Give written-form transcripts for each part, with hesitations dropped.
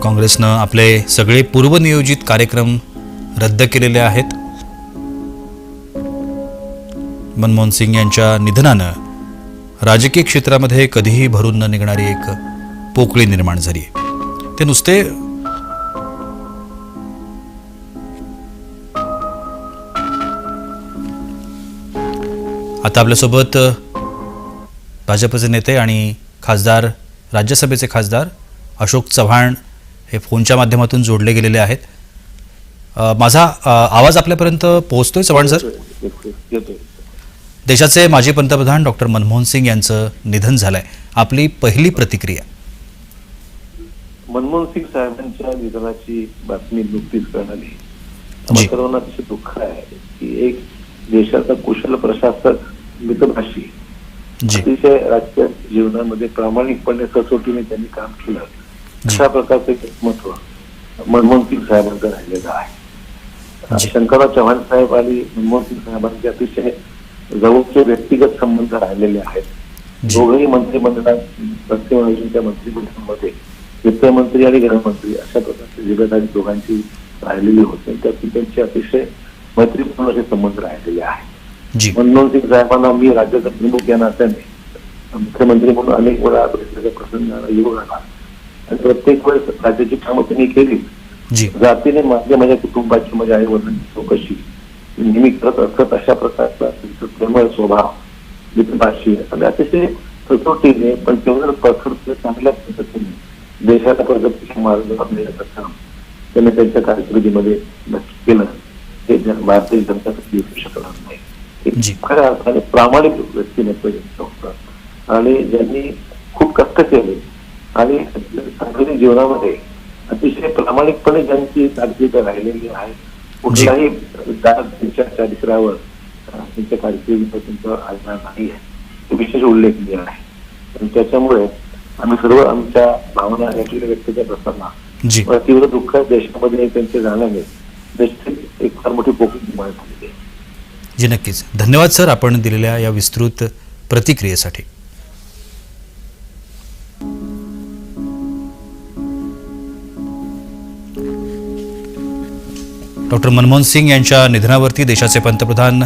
काँग्रेसनं आपले सगळे पूर्वनियोजित कार्यक्रम रद्द केलेले आहेत. मनमोहन सिंग यांच्या निधनानं राजकीय क्षेत्रामध्ये कधीही भरून न निघणारी एक पोकळी निर्माण झाली. ते नुसते आता आपल्यासोबत भाजपचे नेते आणि खासदार, राज्यसभेचे खासदार अशोक चव्हाण हे फोनच्या माध्यमातून जोडले गेलेले आहेत. माझा आवाज आपल्यापर्यंत पोहोचतोय चव्हाण सर? देशाचे माजी पंतप्रधान डॉक्टर मनमोहन सिंग यांचं निधन झालंय. आपली पहिली प्रतिक्रिया? मनमोहन सिंग साहेबांच्या निधनाची बातमी नुकतीच कळाली. आम्हा सर्वांना अतिशय दुःख आहे की एक देशाचा कुशल प्रशासक, मितभाषी, अतिशय राजकीय जीवनामध्ये प्रामाणिकपणे कसोटीने त्यांनी काम केलं, अशा प्रकारचे व्यक्तिमत्व मनमोहन सिंग साहेबांचं राहिलेलं आहे. शंकरराव चव्हाण साहेब आणि मनमोहन सिंग साहेबांचे अतिशय जवळचे व्यक्तिगत संबंध राहिलेले आहेत. दोघंही मंत्रिमंडळात, पश्चिम महाराष्ट्राच्या मंत्रिमंडळामध्ये वित्तमंत्री आणि गृहमंत्री अशा प्रकारची जिम्मेदारी दोघांची राहिलेली होती. त्यातून त्यांचे अतिशय मैत्रीपूर्ण असे संबंध राहिलेले आहेत. मनमोहन सिंग साहेबांना मी राज्याचा प्रमुख या नात्याने मुख्यमंत्री म्हणून अनेक वेळा भेटण्याचा प्रसंग योग आला आणि प्रत्येक वेळेस राज्याची कामं त्यांनी केली. जातीने माझ्या कुटुंबाची, माझ्या आई वडिलांची चौकशी नेहमी करत असत. अशा प्रकारचा प्रेमळ स्वभाव, मितभाषी आणि अतिशय कसोटीने पण तेवढं प्रखर चांगल्या पद्धतीने देशाला प्रगतीच्या मार्गावर नेण्याचं काम त्यांनी त्यांच्या कारकिर्दीमध्ये नक्की केलं. हे भारतीय जनता कधी येऊ शकणार नाही. खऱ्या अर्थाने प्रामाणिक व्यक्तिमत्व होतं आणि ज्यांनी खूप कष्ट केले आणि सार्वजनिक जीवनामध्ये अतिशय प्रामाणिकपणे ज्यांची कारकीर्द राहिलेली आहे. कुठलाही त्यांच्या चरित्रावर, त्यांच्या कारकिर्दीवर त्यांचा आधार नाही आहे, विशेष उल्लेखनीय आहे. आणि त्याच्यामुळे आम्ही सर्व आमच्या भावना याकडे व्यक्त करत असताना तीव्र दुःख देशामध्ये त्यांचे जाण्याने देशात एक फार मोठी पोकळी निर्माण झालेली आहे. जी नक्कीच. धन्यवाद सर आपण दिलेल्या या विस्तृत प्रतिक्रियेसाठी. डॉक्टर मनमोहन सिंग यांच्या निधनावरती देशाचे पंतप्रधान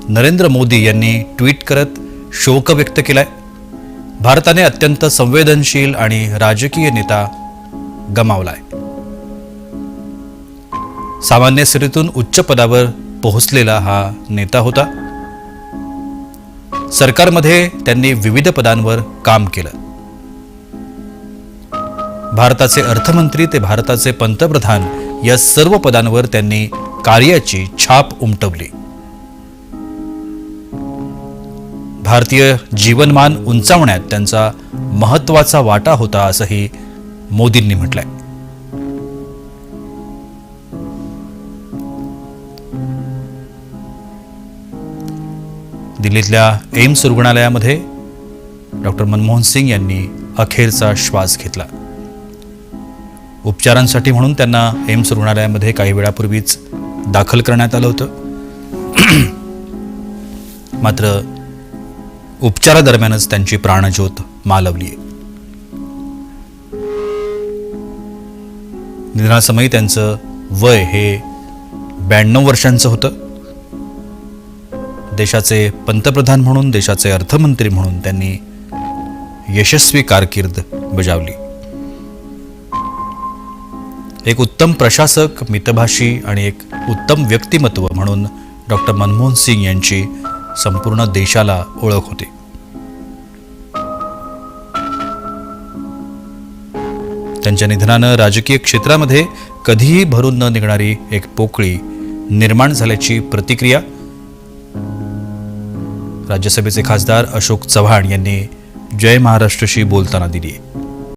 नरेंद्र मोदी यांनी ट्विट करत शोक व्यक्त केलाय. भारताने अत्यंत संवेदनशील आणि राजकीय नेता गमावलाय. सामान्य स्तरातून उच्च पदावर पोहोचलेला हा नेता होता. सरकारमध्ये त्यांनी विविध पदांवर काम केलं. भारताचे अर्थमंत्री ते भारताचे पंतप्रधान या सर्व पदांवर त्यांनी कार्याची छाप उमटवली. भारतीय जीवनमान उंचावण्यात त्यांचा महत्त्वाचा वाटा होता असंही मोदींनी म्हटलंय. दिल्लीतल्या एम्स रुग्णालयामध्ये डॉक्टर मनमोहन सिंग यांनी अखेरचा श्वास घेतला. उपचारांसाठी म्हणून त्यांना एम्स रुग्णालयामध्ये काही वेळापूर्वीच दाखल करण्यात आलं होतं. मात्र उपचारादरम्यानच त्यांची प्राणज्योत मालवली. निधनासमयी त्यांचं वय हे 92 वर्षांचं होतं. देशाचे पंतप्रधान म्हणून, देशाचे अर्थमंत्री म्हणून त्यांनी यशस्वी कारकीर्द बजावली. एक उत्तम प्रशासक, मितभाषी आणि एक उत्तम व्यक्तिमत्व म्हणून डॉक्टर मनमोहन सिंग यांची संपूर्ण देशाला ओळख होती. त्यांच्या निधनानं राजकीय क्षेत्रामध्ये कधीही भरून न निघणारी एक पोकळी निर्माण झाल्याची प्रतिक्रिया राज्यसभेचे खासदार अशोक चव्हाण यांनी जय महाराष्ट्रशी बोलताना दिली आहे.